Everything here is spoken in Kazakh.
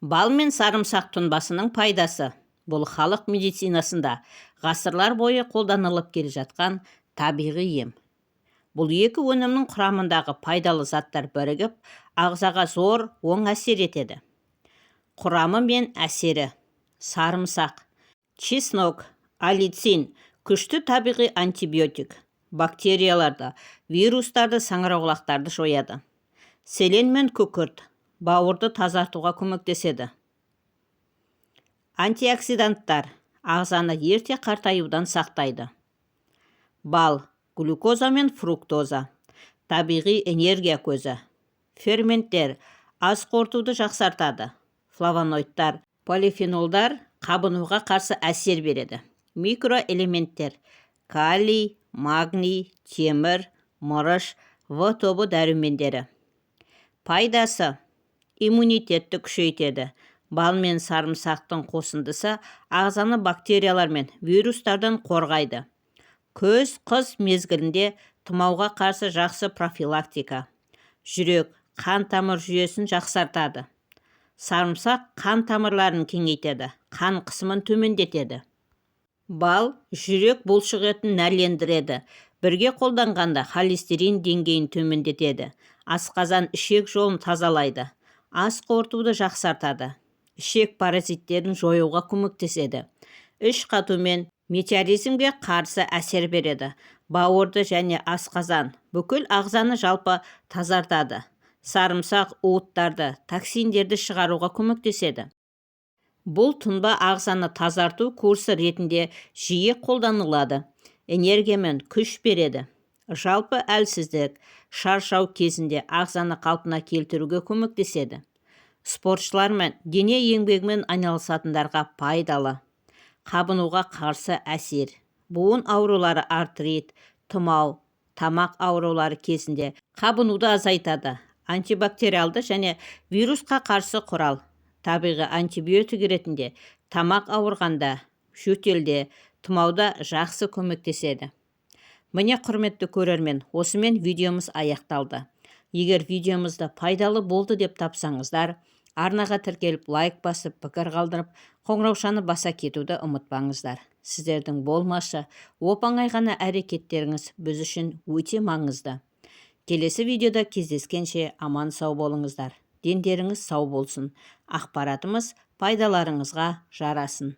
Бал мен сарымсақ тұнбасының пайдасы. Бұл халық медицинасында ғасырлар бойы қолданылып келе жатқан табиғи ем. Бұл екі өнімнің құрамындағы пайдалы заттар бірігіп, ағзаға зор оң әсер етеді. Құрамы мен әсері. Сарымсақ, чеснок, аллицин күшті табиғи антибиотик. Бактерияларды, вирустарды, саңырауқұлақтарды жояды. Селен мен күкірт бауырды тазартуға көмектеседі. Антиоксиданттар ағзаны ерте қартаюдан сақтайды. Бал, глюкоза мен фруктоза, табиғи энергия көзі. Ферменттер ас қорытуды жақсартады. Флавоноидтар, полифенолдар қабынуға қарсы әсер береді. Микроэлементтер калий, магний, темір, мырыш, В тобы дәрумендері. Пайдасы: иммунитетті күшейтеді. Бал мен сарымсақтың қосындысы ағзаны бактериялар мен вирустардан қорғайды. Көз қыс мезгілінде тұмауға қарсы жақсы профилактика. Жүрек, қан тамыр жүйесін жақсартады. Сарымсақ қан тамырларын кеңейтеді, қан қысымын төмендетеді. Бал жүрек бұлшықетін нәрлендіреді. Бірге қолданғанда холестерин деңгейін төмендетеді. Асқазан ішек жолын тазалайды. Ас қорытуды жақсартады. Ішек паразиттерін жоюға көмектеседі. Іш қату мен метеоризмге қарсы әсер береді. Бауырды және асқазан, бүкіл ағзаны жалпы тазартады. Сарымсақ уыттарды, токсиндерді шығаруға көмектеседі. Бұл тұнба ағзаны тазарту курсы ретінде жиі қолданылады. Энергия мен күш береді. Жалпы әлсіздік, шаршау кезінде ағзаны қалпына келтіруге көмектеседі. Спортшылар мен дене еңбегімен айналысатындарға пайдалы. Қабынуға қарсы әсер. Буын аурулары, артрит, тұмау, тамақ аурулары кезінде қабынуды азайтады. Антибактериалды және вирусқа қарсы құрал. Табиғи антибиотик ретінде тамақ ауырғанда, жөтелде, тұмауда жақсы көмектеседі. Міне, құрметті көрермен, осымен видеомыз аяқталды. Егер видеомызды пайдалы болды деп тапсаңыздар, арнаға тіркеліп, лайк басып, пікір қалдырып, қоңыраушаны баса кетуді ұмытпаңыздар. Сіздердің болмашы, оп-оңай ғана әрекеттеріңіз біз үшін өте маңызды. Келесі видеода кездескенше аман сау болыңыздар. Дендеріңіз сау болсын. Ақпаратымыз пайдаларыңызға жарасын.